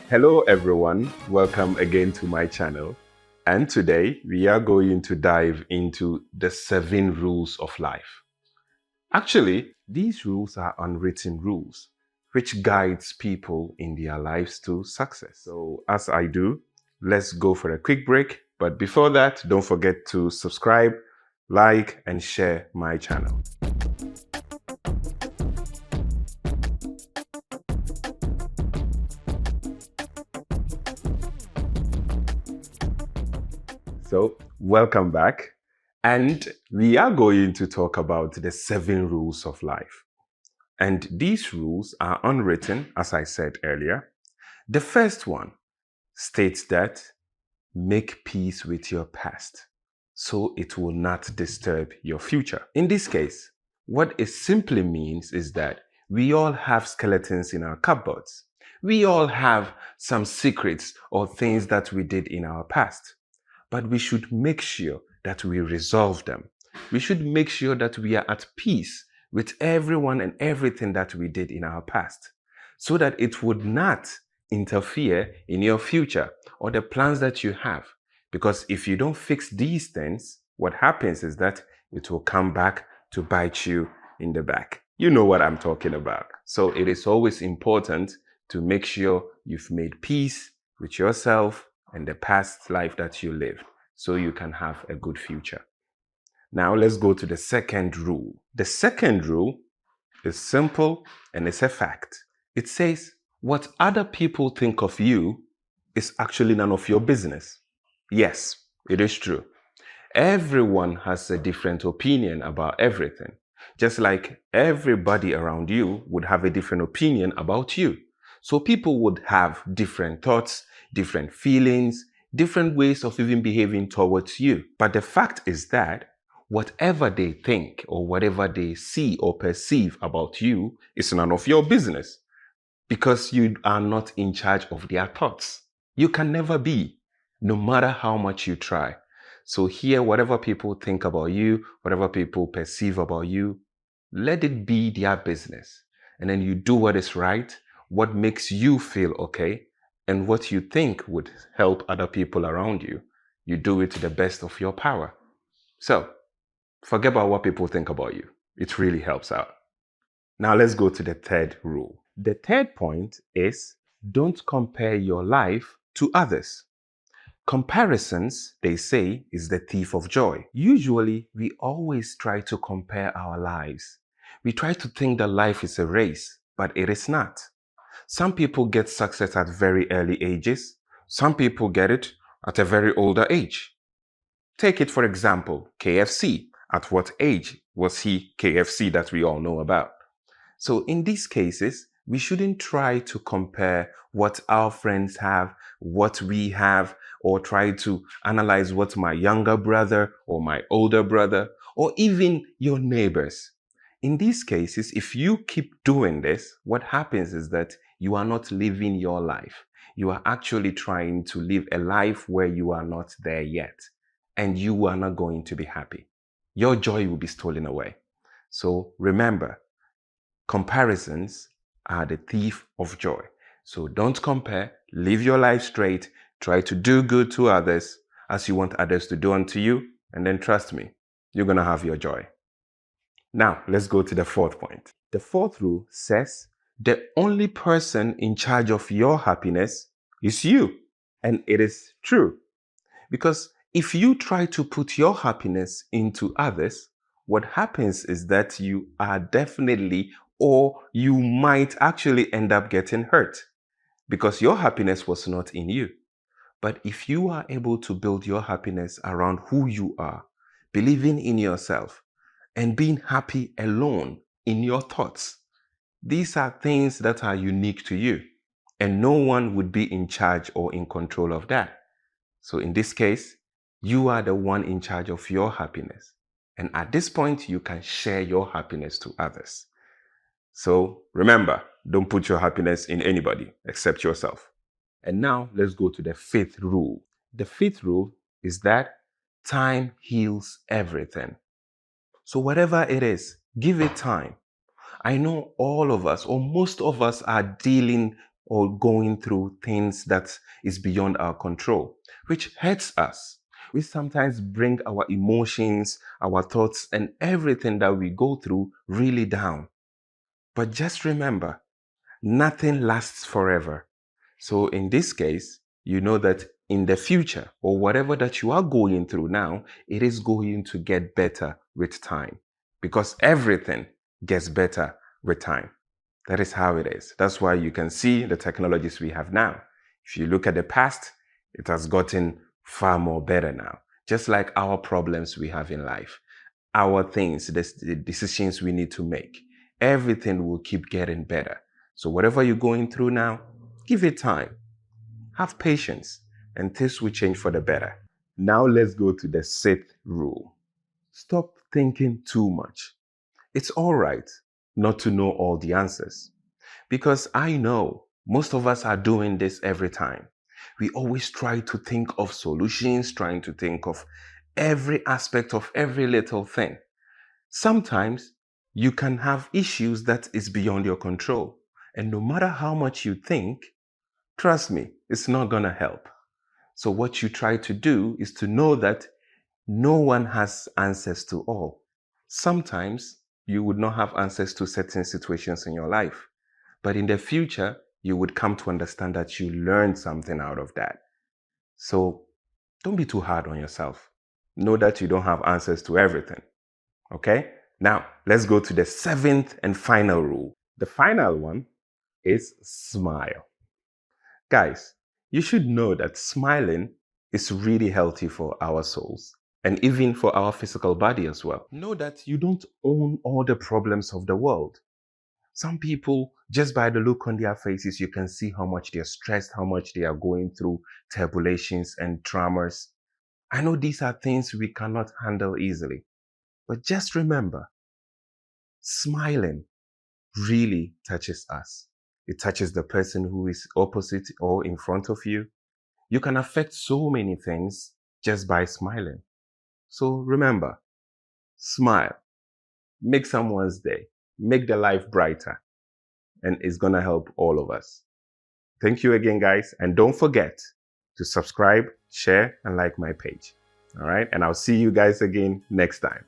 Hello everyone, welcome again to my channel. And today we are going to dive into the 7 rules of life. Actually, these rules are unwritten rules which guides people in their lives to success. So as I do, let's go for a quick break. But before that, don't forget to subscribe, like, and share my channel. So, welcome back. And we are going to talk about the 7 rules of life. And these rules are unwritten, as I said earlier. The first one states that make peace with your past so it will not disturb your future. In this case, what it simply means is that we all have skeletons in our cupboards. We all have some secrets or things that we did in our past. But we should make sure that we resolve them. We should make sure that we are at peace with everyone and everything that we did in our past so that it would not interfere in your future or the plans that you have. Because if you don't fix these things, what happens is that it will come back to bite you in the back. You know what I'm talking about. So it is always important to make sure you've made peace with yourself and the past life that you lived so you can have a good future. Now let's go to the second rule. The second rule is simple and it's a fact. It says, what other people think of you is actually none of your business. Yes, it is true. Everyone has a different opinion about everything, just like everybody around you would have a different opinion about you. So people would have different thoughts, different feelings, different ways of even behaving towards you. But the fact is that whatever they think or whatever they see or perceive about you is none of your business because you are not in charge of their thoughts. You can never be, no matter how much you try. So here, whatever people think about you, whatever people perceive about you, let it be their business. And then you do what is right, what makes you feel okay, and what you think would help other people around you. You do it to the best of your power. So, forget about what people think about you. It really helps out. Now let's go to the third rule. The third point is don't compare your life to others. Comparisons, they say, is the thief of joy. Usually, we always try to compare our lives. We try to think that life is a race, but it is not. Some people get success at very early ages. Some people get it at a very older age. Take it, for example, KFC. At what age was he KFC that we all know about? So in these cases, we shouldn't try to compare what our friends have, what we have, or try to analyze what my younger brother or my older brother, or even your neighbors. In these cases, if you keep doing this, what happens is that you are not living your life. You are actually trying to live a life where you are not there yet, and you are not going to be happy. Your joy will be stolen away. So remember, comparisons are the thief of joy. So don't compare, live your life straight, try to do good to others as you want others to do unto you, and then trust me, you're going to have your joy. Now, let's go to the fourth point. The fourth rule says the only person in charge of your happiness is you. And it is true. Because if you try to put your happiness into others, what happens is that you are definitely or you might actually end up getting hurt because your happiness was not in you. But if you are able to build your happiness around who you are, believing in yourself, and being happy alone in your thoughts, these are things that are unique to you, and no one would be in charge or in control of that. So in this case, you are the one in charge of your happiness. And at this point, you can share your happiness to others. So remember, don't put your happiness in anybody except yourself. And now let's go to the fifth rule. The fifth rule is that time heals everything. So whatever it is, give it time. I know all of us, or most of us, are dealing or going through things that is beyond our control, which hurts us. We sometimes bring our emotions, our thoughts, and everything that we go through really down. But just remember, nothing lasts forever. So in this case, you know that in the future or whatever that you are going through now, it is going to get better with time because everything gets better with time. That is how it is. That's why you can see the technologies we have now. If you look at the past, it has gotten far more better now. Just like our problems we have in life, our things, the decisions we need to make, everything will keep getting better. So whatever you're going through now, give it time. Have patience, and things will change for the better. Now let's go to the sixth rule. Stop thinking too much. It's all right not to know all the answers. Because I know most of us are doing this every time. We always try to think of solutions, trying to think of every aspect of every little thing. Sometimes you can have issues that is beyond your control. And no matter how much you think, trust me, it's not going to help. So what you try to do is to know that no one has answers to all. Sometimes you would not have answers to certain situations in your life. But in the future, you would come to understand that you learned something out of that. So don't be too hard on yourself. Know that you don't have answers to everything. Okay? Now, let's go to the seventh and final rule. The final one is smile. Guys, you should know that smiling is really healthy for our souls and even for our physical body as well. Know that you don't own all the problems of the world. Some people, just by the look on their faces, you can see how much they're stressed, how much they are going through turbulations and traumas. I know these are things we cannot handle easily, but just remember, smiling really touches us. It touches the person who is opposite or in front of you. You can affect so many things just by smiling. So remember, smile, make someone's day, make their life brighter, and it's gonna help all of us. Thank you again, guys. And don't forget to subscribe, share, and like my page. All right. And I'll see you guys again next time.